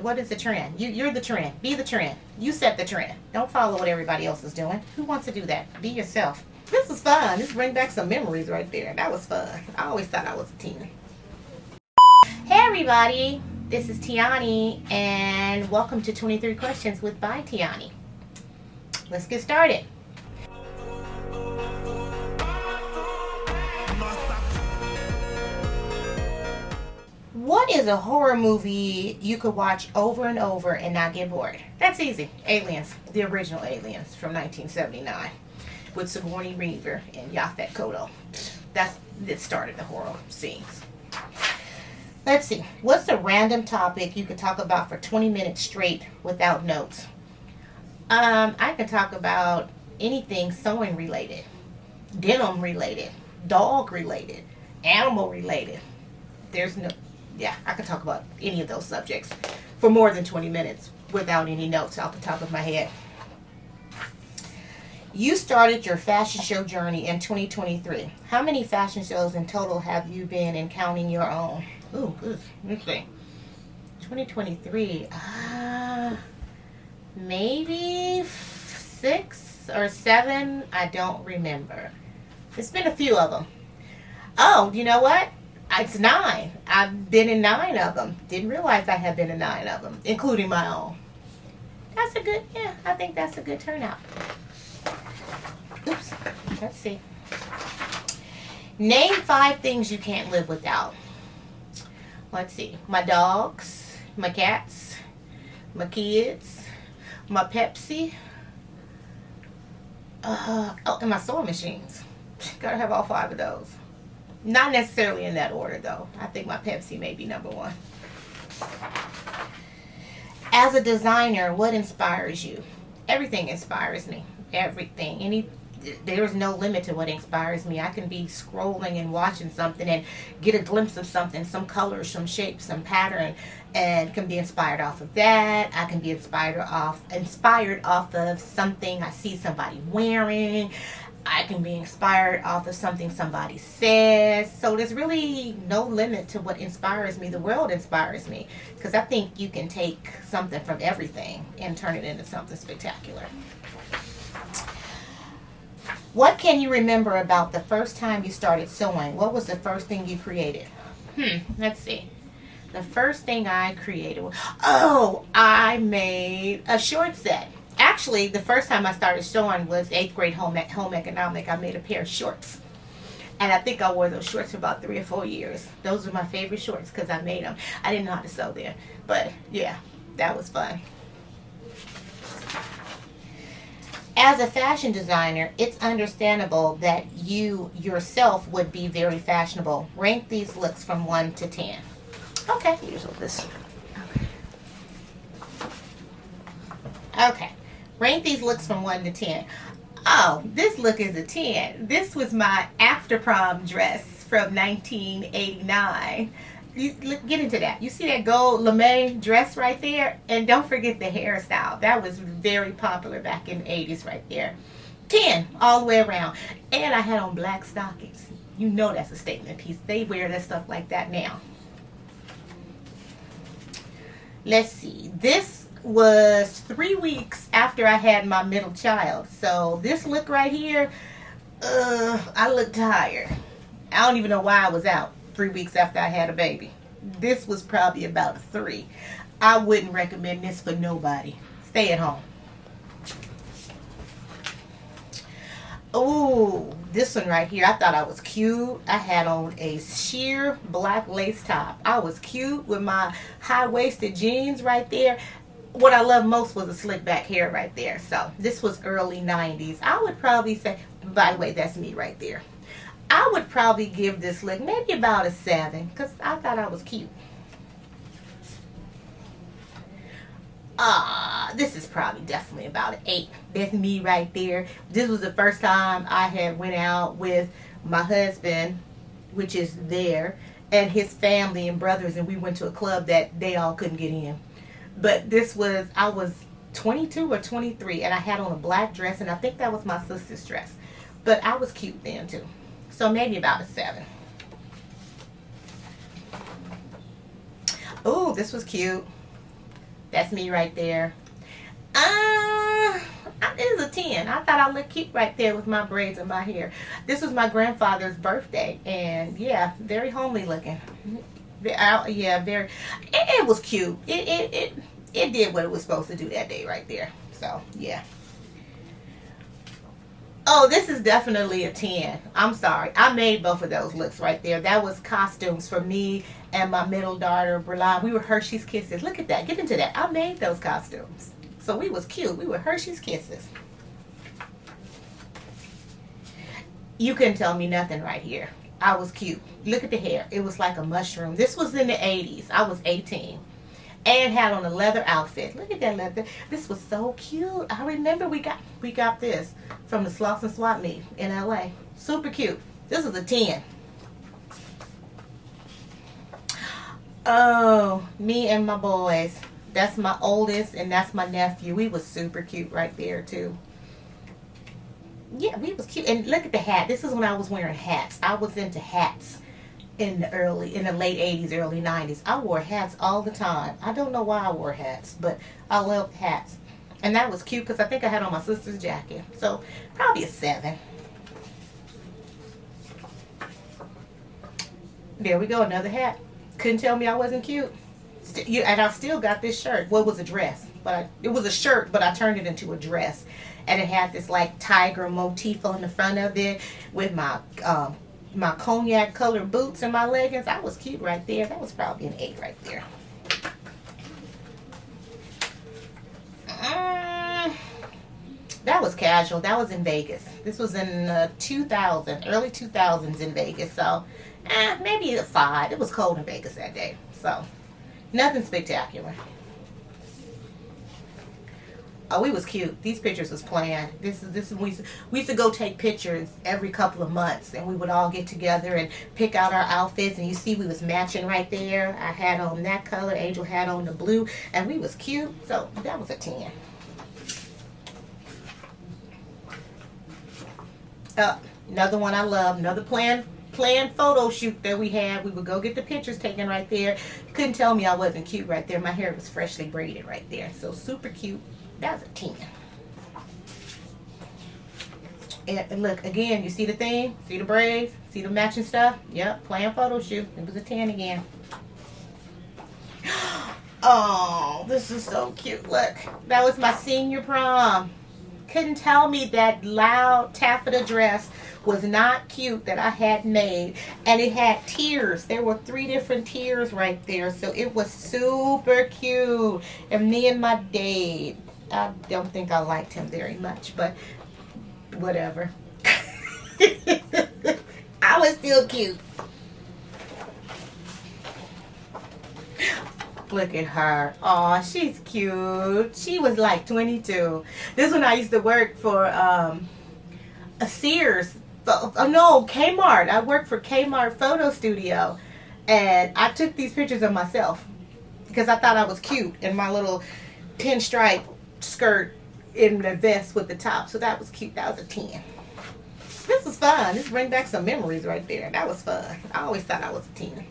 What is the trend? You're the trend. Be the trend. You set the trend. Don't follow what everybody else is doing. Who wants to do that? Be yourself. This was fun. This bring back some memories right there. That was fun. I always thought I was a teen. Hey everybody, this is Teonie, and welcome to 23 Questions with By Teonie. Let's get started. What is a horror movie you could watch over and over and not get bored? That's easy. Aliens, the original Aliens from 1979, with Sigourney Weaver and Yaphet Kotto. That started the horror scenes. Let's see. What's a random topic you could talk about for 20 minutes straight without notes? I could talk about anything sewing related, denim related, dog related, animal related. I could talk about any of those subjects for more than 20 minutes without any notes off the top of my head. You started your fashion show journey in 2023. How many fashion shows in total have you been in, counting your own? Ooh, good. Let's see. 2023. Maybe 6 or 7. I don't remember. It's been a few of them. Oh, you know what? It's 9. I've been in 9 of them. Didn't realize I had been in 9 of them, including my own. I think that's a good turnout. Oops. Let's see. Name 5 things you can't live without. Let's see. My dogs, my cats, my kids, my Pepsi, and my sewing machines. Gotta have all 5 of those. Not necessarily in that order, though. I think my Pepsi may be number 1. As a designer, what inspires you? Everything inspires me. Everything. There is no limit to what inspires me. I can be scrolling and watching something and get a glimpse of something, some color, some shape, some pattern, and can be inspired off of that. I can be inspired off of something I see somebody wearing. I can be inspired off of something somebody says. So there's really no limit to what inspires me. The world inspires me because I think you can take something from everything and turn it into something spectacular. What can you remember about the first time you started sewing? What was the first thing you created? Let's see. The first thing I created was, I made a short set. Actually, the first time I started sewing was 8th grade home economic. I made a pair of shorts. And I think I wore those shorts for about 3 or 4 years. Those were my favorite shorts because I made them. I didn't know how to sew then. But yeah, that was fun. As a fashion designer, it's understandable that you yourself would be very fashionable. Rank these looks from 1 to 10. Okay. Here's all this. Okay. Rank these looks from 1 to 10. Oh, this look is a 10. This was my after prom dress from 1989. Get into that. You see that gold lame dress right there? And don't forget the hairstyle. That was very popular back in the 80s right there. 10 all the way around. And I had on black stockings. You know that's a statement piece. They wear that stuff like that now. Let's see. This was 3 weeks after I had my middle child. So this look right here, I look tired. I don't even know why I was out 3 weeks after I had a baby. This was probably about a 3. I wouldn't recommend this for nobody. Stay at home. Oh, this one right here, I thought I was cute. I had on a sheer black lace top. I was cute with my high-waisted jeans right there. What I loved most was the slick back hair right there. So this was early 90s. I would probably say, by the way, that's me right there. I would probably give this look maybe about a 7 because I thought I was cute. This is probably definitely about an 8. That's me right there. This was the first time I had went out with my husband, which is there, and his family and brothers, and we went to a club that they all couldn't get in. But I was 22 or 23, and I had on a black dress, and I think that was my sister's dress. But I was cute then too. So maybe about a 7. Oh, this was cute. That's me right there. It is a 10. I thought I looked cute right there with my braids and my hair. This was my grandfather's birthday, and yeah, very homely looking. Yeah, very. It was cute. It did what it was supposed to do that day right there. So yeah. Oh, this is definitely a 10. I'm sorry. I made both of those looks right there. That was costumes for me and my middle daughter, Berlin. We were Hershey's Kisses. Look at that. Get into that. I made those costumes. So we was cute. We were Hershey's Kisses. You couldn't tell me nothing right here. I was cute. Look at the hair. It was like a mushroom. This was in the 80s. I was 18. And had on a leather outfit. Look at that leather. This was so cute. I remember we got this from the Sloss and Swap meet in LA. Super cute. This is a 10. Oh, me and my boys. That's my oldest and that's my nephew. We was super cute right there too. Yeah, we was cute. And look at the hat. This is when I was wearing hats. I was into hats. In the late 80s, early 90s. I wore hats all the time. I don't know why I wore hats, but I loved hats. And that was cute because I think I had on my sister's jacket. So, probably a 7. There we go, another hat. Couldn't tell me I wasn't cute. And I still got this shirt. Well, it was a dress. It was a shirt, but I turned it into a dress. And it had this like tiger motif on the front of it with my cognac colored boots and my leggings. I was cute right there. That was probably an 8 right there. That was casual. That was in Vegas. This was in 2000, early 2000s in Vegas. So maybe a 5. It was cold in Vegas that day. So nothing spectacular. Oh, we was cute. These pictures was planned. We used to go take pictures every couple of months, and we would all get together and pick out our outfits. And you see, we was matching right there. I had on that color. Angel had on the blue, and we was cute. So that was a 10. Another one I love. Another planned photo shoot that we had. We would go get the pictures taken right there. You couldn't tell me I wasn't cute right there. My hair was freshly braided right there. So super cute. That was a 10. And look, again, you see the theme? See the braids? See the matching stuff? Yep, planned photo shoot. It was a 10 again. Oh, this is so cute. Look, that was my senior prom. Couldn't tell me that loud taffeta dress was not cute that I had made. And it had tiers. There were 3 different tiers right there. So it was super cute. And me and my date. I don't think I liked him very much, but whatever. I was still cute. Look at her. Oh, she's cute. She was like 22. This one I used to work for a Sears. No, Kmart. I worked for Kmart Photo Studio. And I took these pictures of myself because I thought I was cute in my little pinstripe skirt in the vest with the top. So that was cute. That was a 10. This was fun. This brings back some memories right there. That was fun. I always thought I was a 10.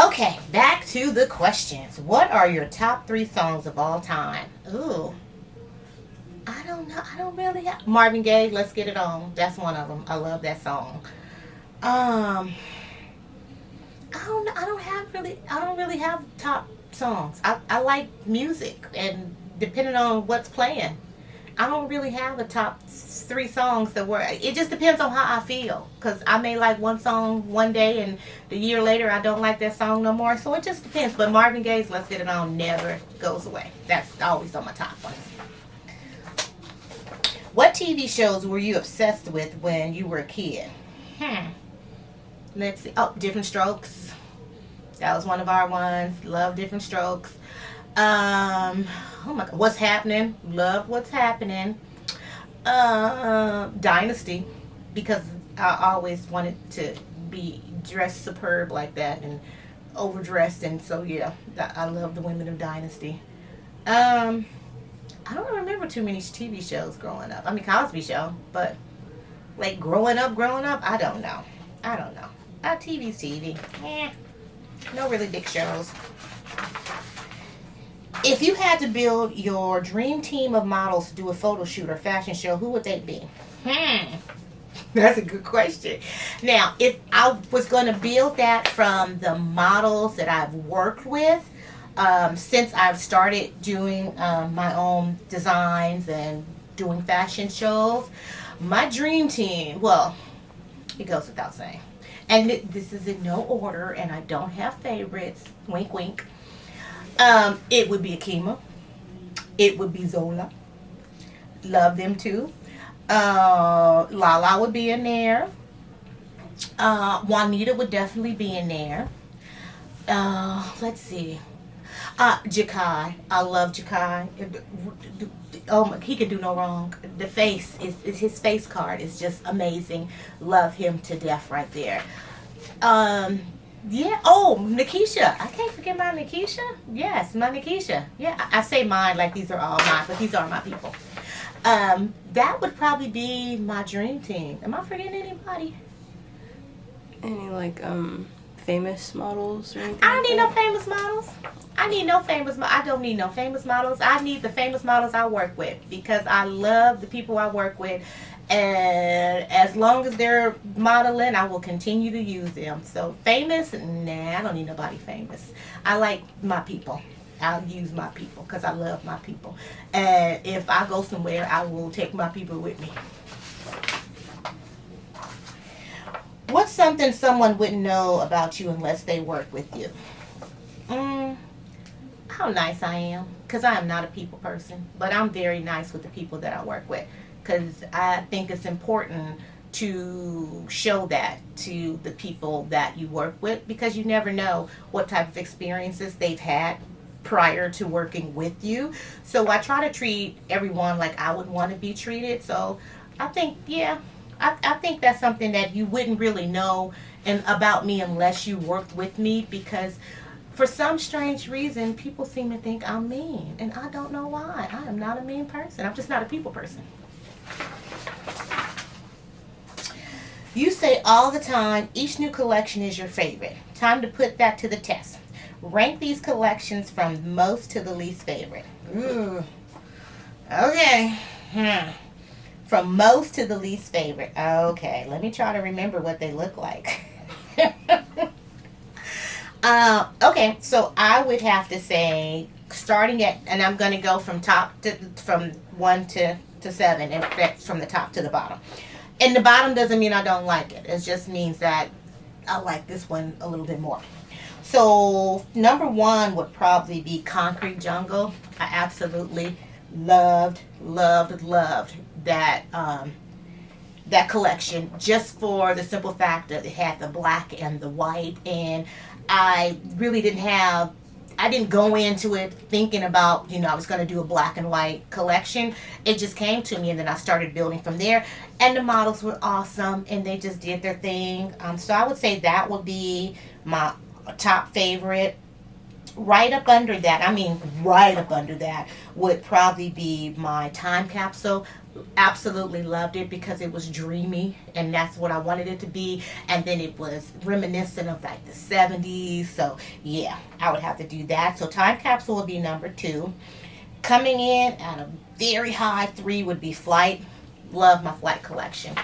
Okay, back to the questions. What are your top 3 songs of all time? Ooh. I don't know. I don't really have. Marvin Gaye, Let's Get It On. That's one of them. I love that song. I don't really have top songs. I like music, and depending on what's playing, I don't really have a top 3 songs that were. It just depends on how I feel, because I may like one song one day and the year later I don't like that song no more. So it just depends. But Marvin Gaye's Let's Get It On never goes away. That's always on my top ones. What TV shows were you obsessed with when you were a kid? Let's see. Oh, Different Strokes. That was one of our ones. Love Different Strokes. Oh my God. What's Happening? Love What's Happening. Dynasty. Because I always wanted to be dressed superb like that and overdressed. And so, yeah, I love the women of Dynasty. I don't remember too many TV shows growing up. I mean, Cosby Show. But, like, growing up, I don't know. TV's TV. No really big shows. If you had to build your dream team of models to do a photo shoot or fashion show, who would they be? That's a good question. Now, if I was going to build that from the models that I've worked with, since I've started doing my own designs and doing fashion shows, my dream team, well, it goes without saying. And this is in no order, and I don't have favorites. Wink, wink. It would be Akima. It would be Zola. Love them too. Lala would be in there. Juanita would definitely be in there. Let's see. Jakai. I love Jakai. Oh, he can do no wrong. The face is his face card is just amazing. Love him to death right there. Yeah. Oh, Nikisha. I can't forget my Nikisha. Yes, my Nikisha. Yeah, I say mine like these are all mine, but these are my people. That would probably be my dream team. Am I forgetting anybody? Any like famous models or anything? I don't need no famous models. I don't need no famous models. I need the famous models I work with because I love the people I work with. And as long as they're modeling, I will continue to use them. So famous, nah, I don't need nobody famous. I like my people. I'll use my people because I love my people. And if I go somewhere, I will take my people with me. What's something someone wouldn't know about you unless they work with you? How nice I am. Because I am not a people person. But I'm very nice with the people that I work with. Because I think it's important to show that to the people that you work with. Because you never know what type of experiences they've had prior to working with you. So I try to treat everyone like I would want to be treated. So I think, yeah, I think that's something that you wouldn't really know about me unless you worked with me, because for some strange reason people seem to think I'm mean, and I don't know why. I am not a mean person. I'm just not a people person. You say all the time each new collection is your favorite. Time to put that to the test. Rank these collections from most to the least favorite. Ooh. Okay. From most to the least favorite. Okay, let me try to remember what they look like. Okay, so I would have to say, starting at, and I'm going to go from 1 to 7, and that's from the top to the bottom. And the bottom doesn't mean I don't like it. It just means that I like this one a little bit more. So number 1 would probably be Concrete Jungle. I absolutely loved that that collection, just for the simple fact that it had the black and the white, and I really I didn't go into it thinking about, I was going to do a black and white collection. It just came to me, and then I started building from there. And the models were awesome, and they just did their thing. So I would say that would be my top favorite. Right up under that would probably be my time capsule. Absolutely loved it because it was dreamy, and that's what I wanted it to be. And then it was reminiscent of like the 70s. So yeah, I would have to do that. So time capsule would be number 2. Coming in at a very high 3 would be Flight. Love my Flight collection.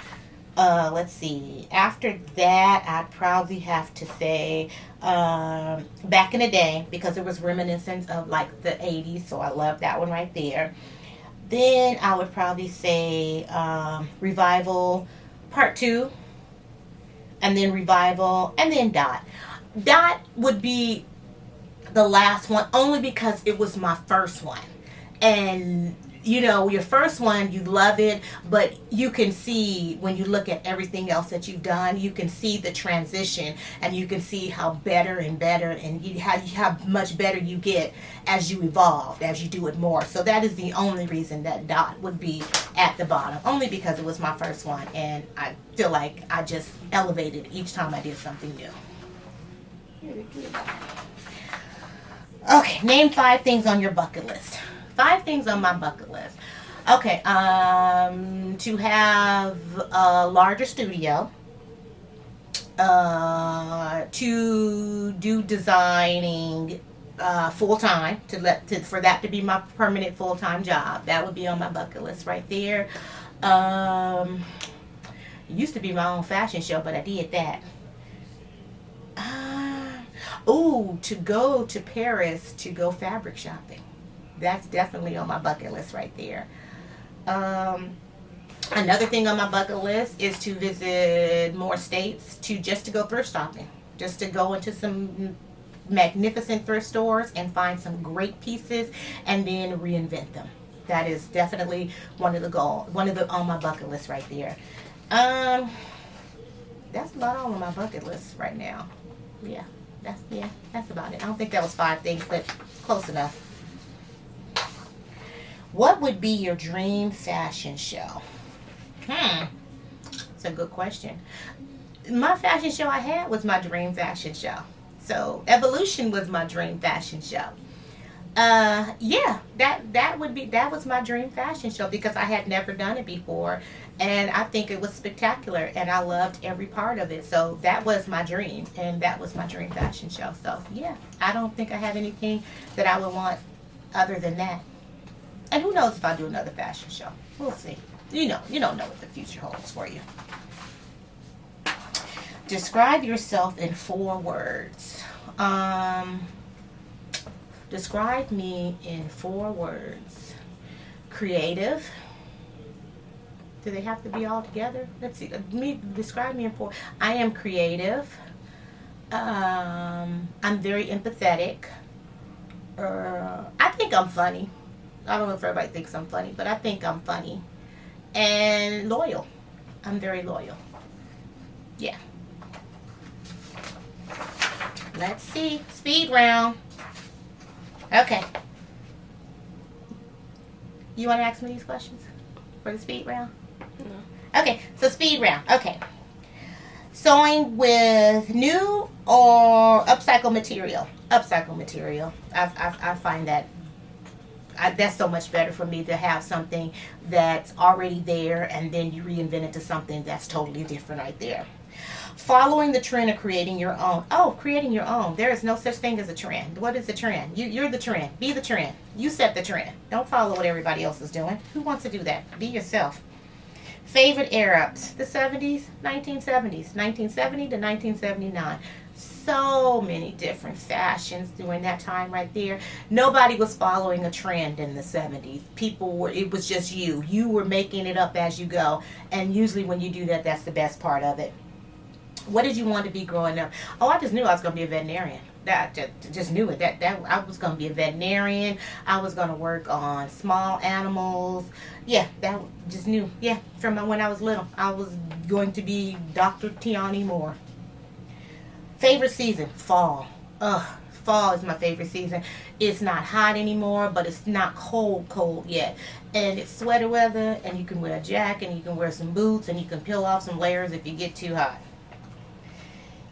Let's see. After that, I'd probably have to say Back in the Day, because it was reminiscent of like the 80s. So I love that one right there. Then I would probably say Revival Part 2, and then Revival, and then Dot. Dot would be the last one, only because it was my first one. And your first one, you love it, but you can see when you look at everything else that you've done, you can see the transition, and you can see how better and better, and how much better you get as you evolve, as you do it more. So that is the only reason that Dot would be at the bottom, only because it was my first one, and I feel like I just elevated each time I did something new. Okay, name 5 things on your bucket list. 5 things on my bucket list. Okay, to have a larger studio, to do designing full time for that to be my permanent full time job. That would be on my bucket list right there. It used to be my own fashion show, but I did that. To go to Paris to go fabric shopping. That's definitely on my bucket list right there. Another thing on my bucket list is to visit more states to go thrift shopping. Just to go into some magnificent thrift stores and find some great pieces and then reinvent them. That is definitely one of the on my bucket list right there. That's about all on my bucket list right now. Yeah, that's about it. I don't think that was 5 things, but close enough. What would be your dream fashion show? It's a good question. My fashion show I had was my dream fashion show. So Evolution was my dream fashion show. That was my dream fashion show because I had never done it before, and I think it was spectacular, and I loved every part of it. So that was my dream, and that was my dream fashion show. So yeah, I don't think I have anything that I would want other than that. And who knows if I'll do another fashion show? We'll see. You don't know what the future holds for you. Describe yourself in 4 words. Describe me in 4 words. Creative. Do they have to be all together? Let's see. Describe me in 4. I am creative. I'm very empathetic. I think I'm funny. I don't know if everybody thinks I'm funny, but I think I'm funny. And loyal. I'm very loyal. Yeah. Let's see. Speed round. Okay. You want to ask me these questions for the speed round? No. Okay, so speed round. Okay. Sewing with new or upcycle material? Upcycle material. I find that that's so much better for me to have something that's already there and then you reinvent it to something that's totally different right there. Following the trend or creating your own. Oh, creating your own. There is no such thing as a trend. What is a trend? You're the trend. Be the trend. You set the trend. Don't follow what everybody else is doing. Who wants to do that? Be yourself. Favorite eras? The 70s, 1970s, 1970 to 1979. So many different fashions during that time right there. Nobody was following a trend in the 70s. It was just you. You were making it up as you go. And usually when you do that, that's the best part of it. What did you want to be growing up? Oh, I just knew I was going to be a veterinarian. Just knew it. That I was going to be a veterinarian. I was going to work on small animals. Yeah, that just knew. Yeah, from when I was little, I was going to be Dr. Teonie Moore. Favorite season? Fall. Fall is my favorite season. It's not hot anymore, but it's not cold yet. And it's sweater weather, and you can wear a jacket, and you can wear some boots, and you can peel off some layers if you get too hot.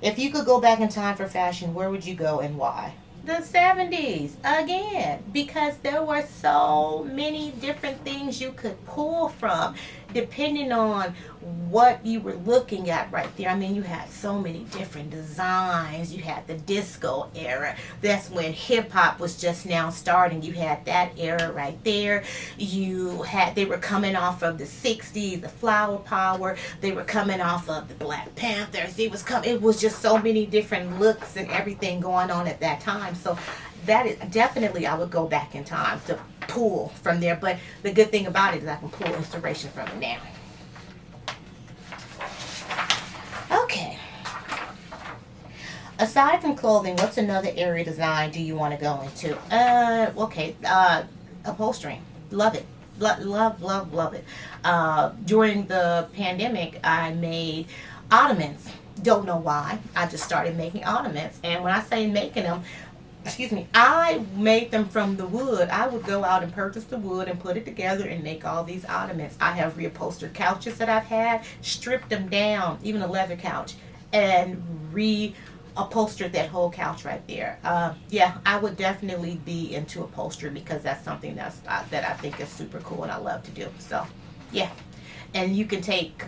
If you could go back in time for fashion, where would you go and why? The 70s, again, because there were so many different things you could pull from depending on what you were looking at right there. I mean, you had so many different designs. You had the disco era. That's when hip-hop was just now starting. You had that era right there. They were coming off of the 60s, the flower power. They were coming off of the Black Panthers. It was just so many different looks and everything going on at that time. So that is definitely, I would go back in time to pull from there. But the good thing about it is I can pull inspiration from it now. Okay. Aside from clothing, what's another area of design do you want to go into? Upholstery. Love it. Love it. During the pandemic, I made ottomans. Don't know why. I just started making ottomans. And when I say making them, I made them from the wood. I would go out and purchase the wood and put it together and make all these ottomans. I have reupholstered couches that I've had, stripped them down, even a leather couch, and reupholstered that whole couch right there. I would definitely be into upholstery because that's something that I think is super cool and I love to do. So, yeah. And you can take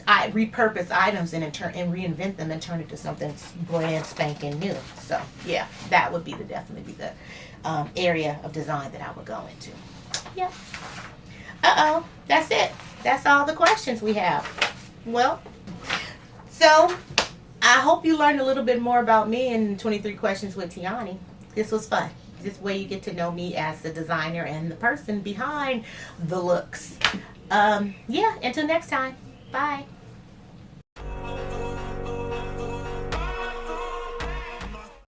I repurpose items and reinvent them and turn it to something brand spanking new. So yeah, that would be definitely be the area of design that I would go into. Yep. That's it. That's all the questions we have. Well, so I hope you learned a little bit more about me in 23 Questions with Teonie. This was fun. This way you get to know me as the designer and the person behind the looks. Yeah, until next time. Bye.